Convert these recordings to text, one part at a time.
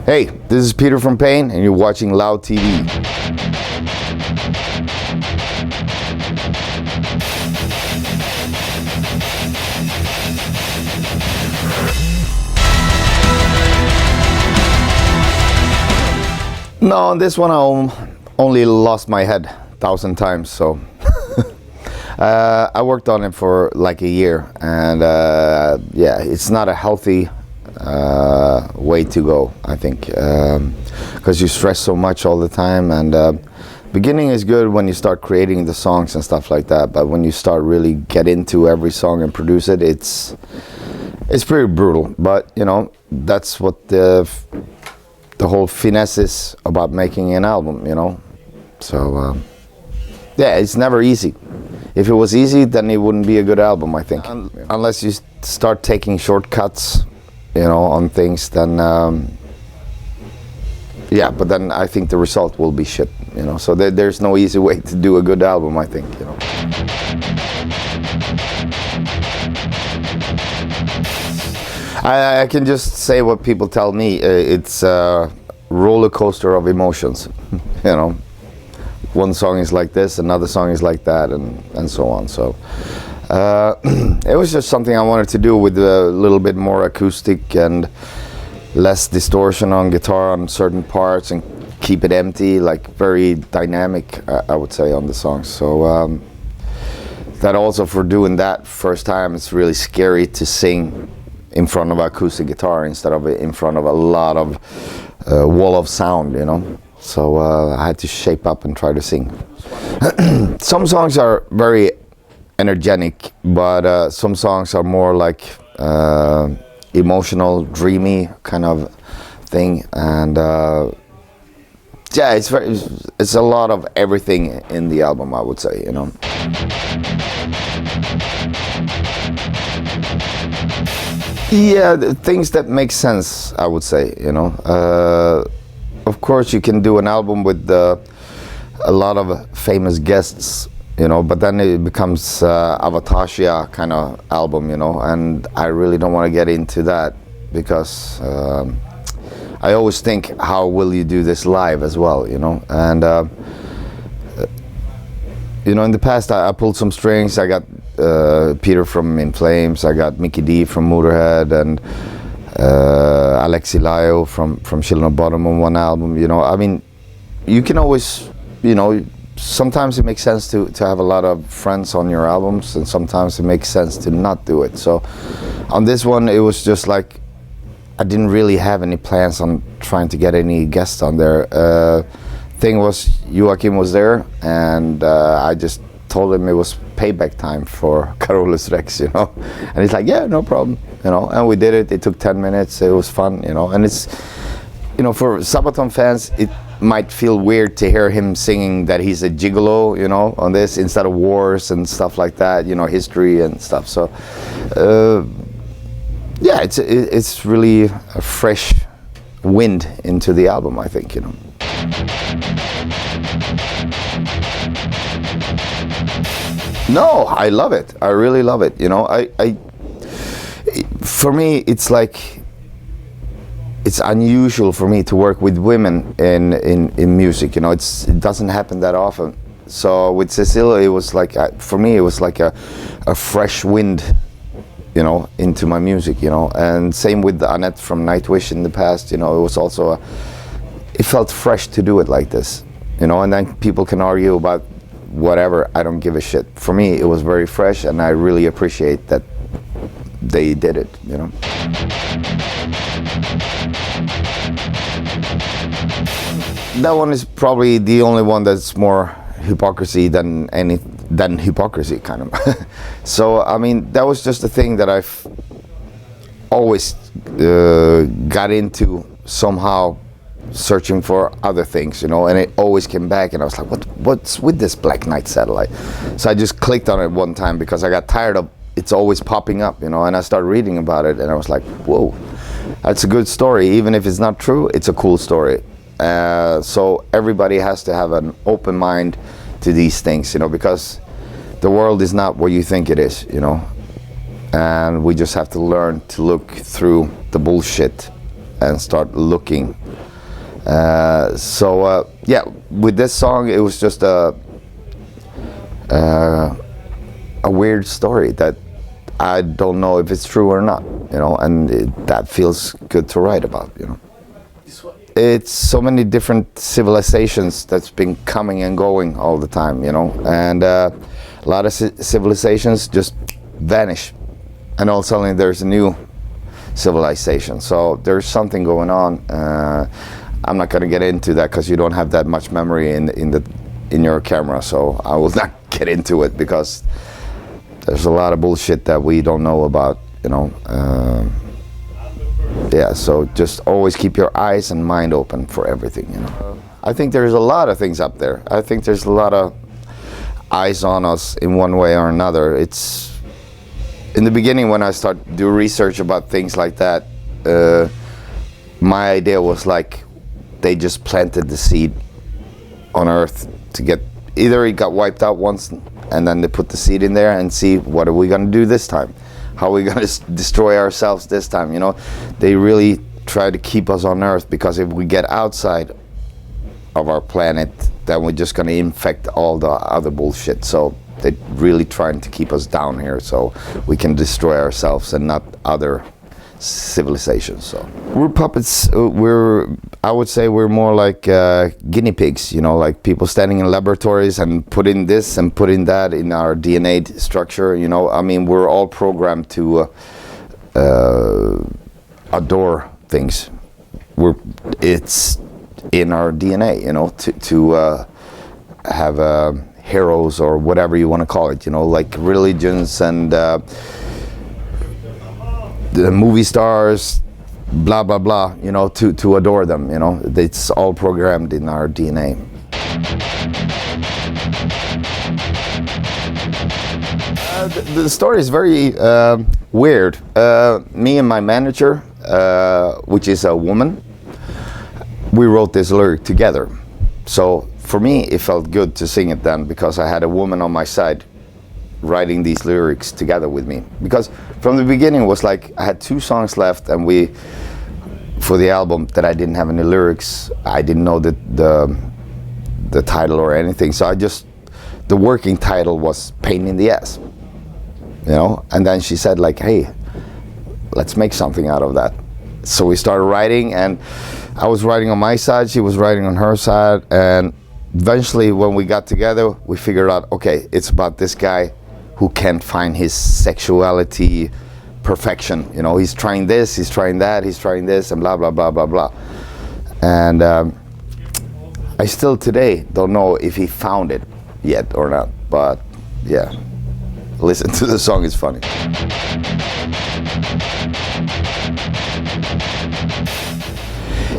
Hey, this is Peter from Pain, and you're watching Loud TV. No, on this one I only lost my head 1,000 times, so I worked on it for like a year, and yeah, it's not a healthy way to go, I think, because you stress so much all the time, and beginning is good when you start creating the songs and stuff like that, but when you start really get into every song and produce it, it's pretty brutal. But you know, that's what the whole finesse is about making an album, you know. So yeah, it's never easy. If it was easy, then it wouldn't be a good album, I think. Unless you start taking shortcuts, you know, on things, then yeah, but then I think the result will be shit, you know. So there's no easy way to do a good album, I think, you know. I can just say what people tell me. It's a roller coaster of emotions, you know. One song is like this, another song is like that, and so on. So it was just something I wanted to do with a little bit more acoustic and less distortion on guitar on certain parts, and keep it empty, like very dynamic, I would say, on the songs. So that also, for doing that first time, it's really scary to sing in front of acoustic guitar instead of in front of a lot of wall of sound, you know. So I had to shape up and try to sing. Some songs are very energetic, but some songs are more like emotional, dreamy kind of thing, and yeah, it's a lot of everything in the album, I would say, you know. Yeah, the things that make sense, I would say, you know. Of course, you can do an album with a lot of famous guests, you know, but then it becomes Avatasia kind of album, you know, and I really don't want to get into that, because I always think, how will you do this live as well, you know? And you know, in the past I pulled some strings. I got Peter from In Flames, I got Mickey D from Motorhead, and Alexi Lio from Children of Bodom on one album, you know. I mean, you can always, you know, sometimes it makes sense to have a lot of friends on your albums, and sometimes it makes sense to not do it. So on this one, it was just like, I didn't really have any plans on trying to get any guests on there. Thing was, Joakim was there, and I just told him it was payback time for Carolus Rex, you know. And he's like, yeah, no problem, you know. And we did it. It took 10 minutes. It was fun, you know. And it's, you know, for SABATON fans, it might feel weird to hear him singing that he's a gigolo, you know, on this, instead of wars and stuff like that, you know, history and stuff. So yeah, it's really a fresh wind into the album, I think, you know. No, I love it. I really love it. You know, for me, it's like, it's unusual for me to work with women in music. You know, it doesn't happen that often. So with Cecile, it was like, for me, it was like a fresh wind, you know, into my music. You know, and same with Annette from Nightwish in the past. You know, it was also it felt fresh to do it like this. You know, and then people can argue about whatever, I don't give a shit. For me, it was very fresh, and I really appreciate that they did it, you know. That one is probably the only one that's more hypocrisy than hypocrisy, kind of. So, I mean, that was just a thing that I've always got into somehow, searching for other things, you know, and it always came back, and I was like, what's with this Black Knight satellite? So I just clicked on it one time because I got tired of it's always popping up, you know, and I started reading about it, and I was like, whoa, that's a good story. Even if it's not true, it's a cool story. So everybody has to have an open mind to these things, you know, because the world is not what you think it is, you know, and we just have to learn to look through the bullshit and start looking. Yeah, with this song, it was just a weird story that I don't know if it's true or not, you know, and that feels good to write about, you know. It's so many different civilizations that's been coming and going all the time, you know, and a lot of civilizations just vanish, and all of a sudden there's a new civilization. So there's something going on. I'm not going to get into that because you don't have that much memory in your camera, so I will not get into it because there's a lot of bullshit that we don't know about, you know. Yeah, so just always keep your eyes and mind open for everything, you know. I think there's a lot of things up there. I think there's a lot of eyes on us in one way or another. It's in the beginning when I started do research about things like that, my idea was like they just planted the seed on Earth to get, either it got wiped out once and then they put the seed in there and see what are we going to do this time. How are we going to destroy ourselves this time, you know? They really try to keep us on Earth because if we get outside of our planet, then we're just going to infect all the other bullshit. So they're really trying to keep us down here so we can destroy ourselves and not other civilizations. So we're puppets. I would say we're more like guinea pigs, you know, like people standing in laboratories and putting this and putting that in our DNA structure, you know. I mean, we're all programmed to adore things. It's in our DNA, you know, to have heroes or whatever you want to call it, you know, like religions and the movie stars, blah blah blah, you know, to adore them, you know. It's all programmed in our DNA. The story is very weird. Me and my manager, which is a woman, we wrote this lyric together. So for me it felt good to sing it then because I had a woman on my side writing these lyrics together with me, because from the beginning it was like I had 2 songs left and for the album that I didn't have any lyrics. I didn't know the title or anything, so the working title was Pain in the Ass, you know. And then she said like, hey, let's make something out of that. So we started writing, and I was writing on my side, she was writing on her side, and eventually when we got together we figured out, okay, it's about this guy who can't find his sexuality perfection, you know. He's trying this, he's trying that, he's trying this, and blah blah blah blah blah. And I still today don't know if he found it yet or not, but yeah, listen to the song, it's funny.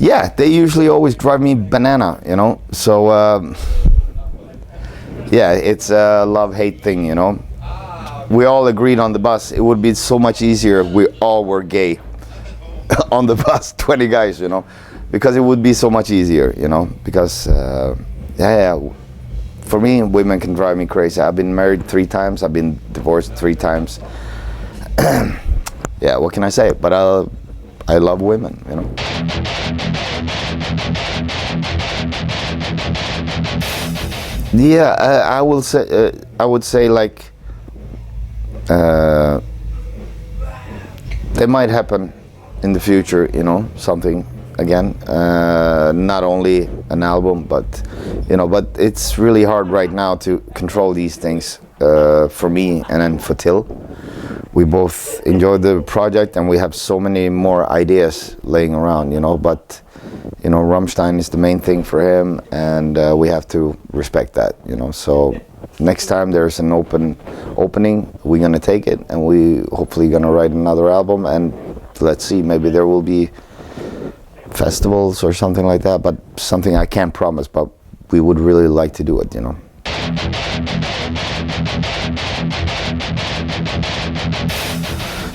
Yeah, they usually always drive me banana, you know. So yeah, it's a love-hate thing, you know. We all agreed on the bus it would be so much easier if we all were gay on the bus, 20 guys, you know, because it would be so much easier, you know, because yeah, for me women can drive me crazy. I've been married 3 times, I've been divorced 3 times. Yeah, what can I say? But I love women, you know. Yeah, I would say like they might happen in the future, you know, something again, not only an album, but you know, but it's really hard right now to control these things for me and then for Till. We both enjoy the project and we have so many more ideas laying around, you know, but you know, Rammstein is the main thing for him, and we have to respect that, you know. So next time there's an opening, we're gonna take it, and we hopefully gonna write another album, and let's see, maybe there will be festivals or something like that, but something I can't promise, but we would really like to do it, you know.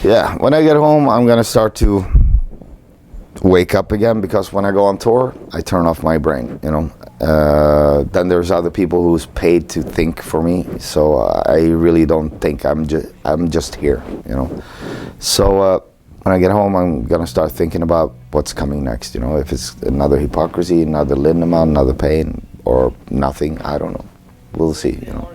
Yeah, when I get home, I'm gonna start to wake up again, because when I go on tour, I turn off my brain, you know. Then there's other people who's paid to think for me, so I really don't think. I'm just here, you know. So when I get home, I'm gonna start thinking about what's coming next. You know, if it's another Hypocrisy, another Lindemann, another Pain, or nothing. I don't know. We'll see. You know.